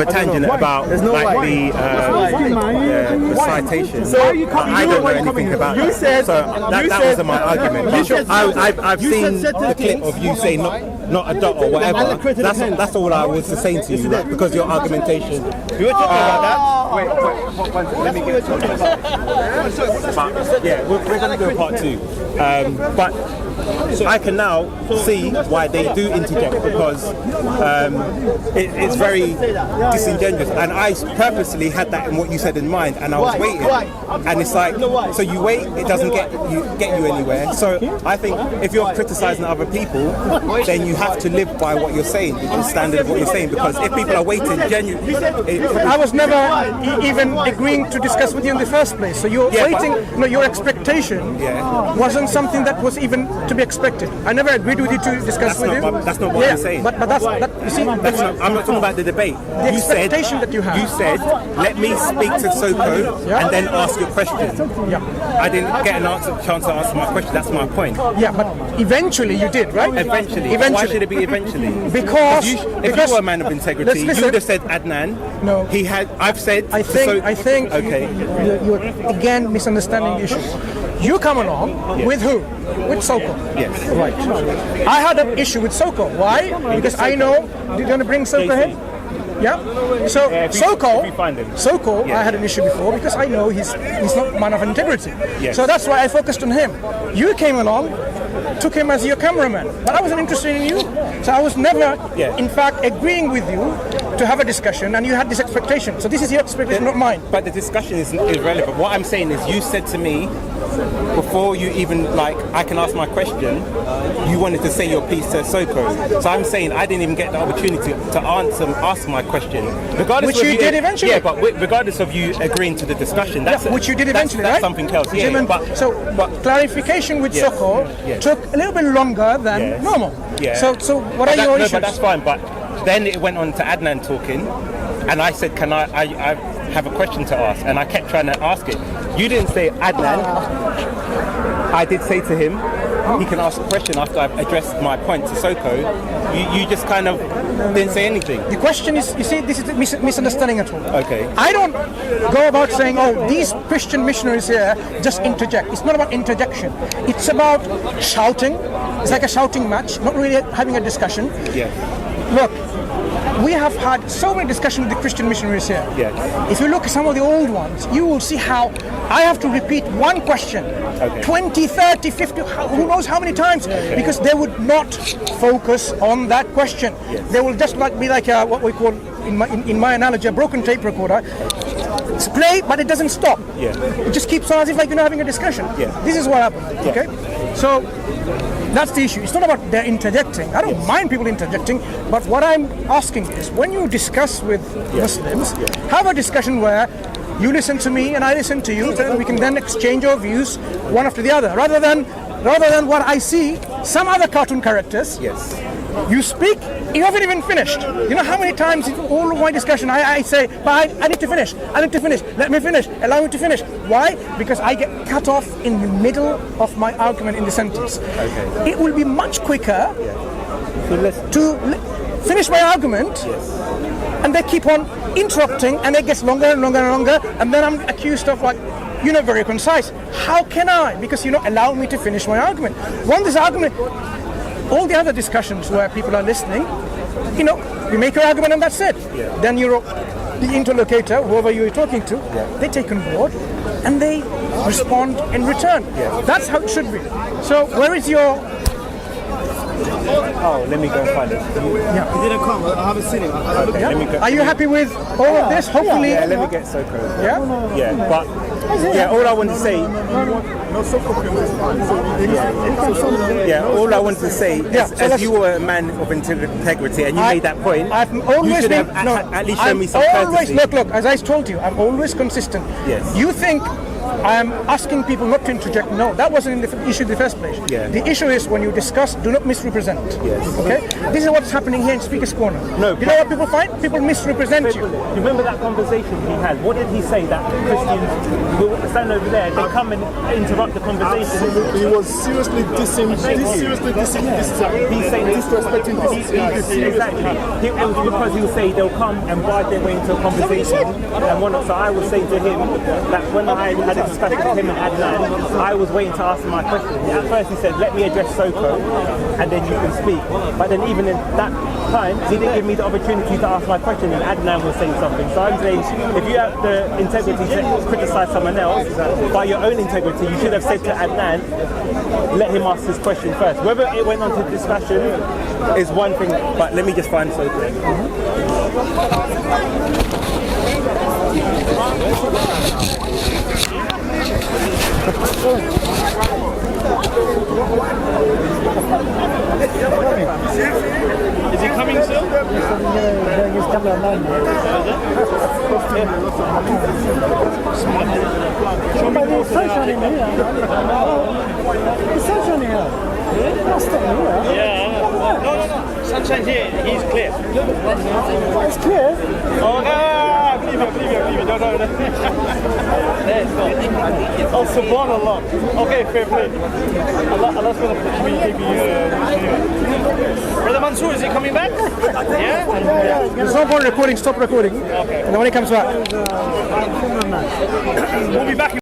a tangent about the citation. So I don't know anything about that. So that wasn't my argument. I've seen the clip of you saying not a dot or whatever. That's all I was saying to you, because your argumentation. You were talking about that? Wait, let me get yeah, we're going to do a part 2. But I can now see why they do interject, because it's very disingenuous, and I purposely had that in what you said in mind, and I was waiting, and it's like, so you wait, it doesn't get you anywhere. So I think if you're criticizing other people, then you have to live by what you're saying, the standard of what you're saying, because if people are waiting genuinely, I was never even agreeing to discuss with you in the first place. So you're waiting. Your expectation wasn't something that was even to be expected. I never agreed with you to discuss with you. That's not what I'm saying. But that's you see. I'm not talking about the debate. The expectation that you have. You said, let me speak to Soko and then ask your question. Yeah. I didn't get chance to answer my question. That's my point. Yeah, but eventually you did, right? Eventually. Why should it be eventually? Because if you were a man of integrity, you would have said Adnan. No. I've said. I think. Okay. You're again misunderstanding the issue. You come along with who? With Soko. Yes. Right. I had an issue with Soko. Why? Because I know you're going to bring Soko here. Yeah. So Soko, I had an issue before because I know he's not a man of integrity. Yes. So that's why I focused on him. You came along, took him as your cameraman, but I wasn't interested in you. So I was never, in fact, agreeing with you to have a discussion, and you had this expectation. So this is your expectation, not mine. But the discussion is irrelevant. What I'm saying is, you said to me before you even I can ask my question, you wanted to say your piece to Soko. So I'm saying I didn't even get the opportunity to ask my question, regardless. Which you did eventually. Yeah, but regardless of you agreeing to the discussion, which you did eventually, that's right? something else. But clarification with Soko took a little bit longer than normal. Yeah. So what are your issues? No, but that's fine. But then it went on to Adnan talking, and I said, "Can I have a question to ask?" And I kept trying to ask it. You didn't say Adnan. I did say to him, he can ask a question after I've addressed my point to Soko. You just kind of didn't say anything. The question is, you see, this is a misunderstanding at all. Okay. I don't go about saying, these Christian missionaries here just interject. It's not about interjection. It's about shouting. It's like a shouting match, not really having a discussion. Yeah. Look, we have had so many discussions with the Christian missionaries here. Yes. If you look at some of the old ones, you will see how I have to repeat one question 20, 30, 50, who knows how many times, because they would not focus on that question. Yes. They will just be like what we call, in my analogy, a broken tape recorder. It's play, but it doesn't stop. Yeah. It just keeps on as if you're having a discussion. Yeah. This is what happened. Yeah. Okay? So that's the issue. It's not about they're interjecting. I don't mind people interjecting, but what I'm asking is, when you discuss with Muslims, have a discussion where you listen to me and I listen to you, so we can then exchange our views one after the other, rather than what I see some other cartoon characters. Yes. You speak, you haven't even finished. You know how many times in all of my discussion I say, but I need to finish, let me finish, allow me to finish. Why? Because I get cut off in the middle of my argument in the sentence. Okay. It will be much quicker to finish my argument, and they keep on interrupting, and it gets longer and longer and longer, and then I'm accused of you're not very concise. How can I? Because you're not allowing me to finish my argument. This argument, all the other discussions where people are listening, you make your argument and that's it. Yeah. Then the interlocutor, whoever you're talking to, they take on board and they respond in return. Yeah. That's how it should be. So where is your... Oh, let me go and find it. Yeah. He didn't come. I haven't seen him. Okay, let me go. Are you happy with all of this? Hopefully. Yeah, let me get Soko. Yeah? Yeah, but all I wanted to say. All I wanted to say is, as you were a man of integrity and you made that point, I've always you should have at least shown me some courtesy. Look, as I told you, I'm always consistent. Yes. You think I am asking people not to interject. No, that wasn't the issue in the first place. Yeah. The issue is when you discuss, do not misrepresent. Yes. Okay? This is what's happening here in Speaker's Corner. No, you know what people find? People misrepresent you. You remember that conversation he had? What did he say? That Christians will stand over there, they come and interrupt the conversation. Absolutely. He was seriously dissing. He's saying disrespecting Exactly. It was because he would say they'll come and bite their way into a conversation and whatnot. So I would say to him that when I had a discussion with him and Adnan, I was waiting to ask him my question. At first he said, let me address Soko and then you can speak. But then even in that time, he didn't give me the opportunity to ask my question and Adnan was saying something. So I'm saying, if you have the integrity to criticize someone else, by your own integrity, you should have said to Adnan, let him ask his question first. Whether it went on to discussion is one thing, but let me just find Soko. Is he coming soon? He's coming online. The sunshine in here. The sunshine here. Not staying here. Yeah. No. Sunshine here. He's clear. It's clear. Oh, believe you. No. Oh, subhanallah. Okay, fair play. Allah's going to give you. Brother Mansur, is he coming back? Yeah? There's no point recording, stop recording. Okay. And then when he comes back. We'll be back in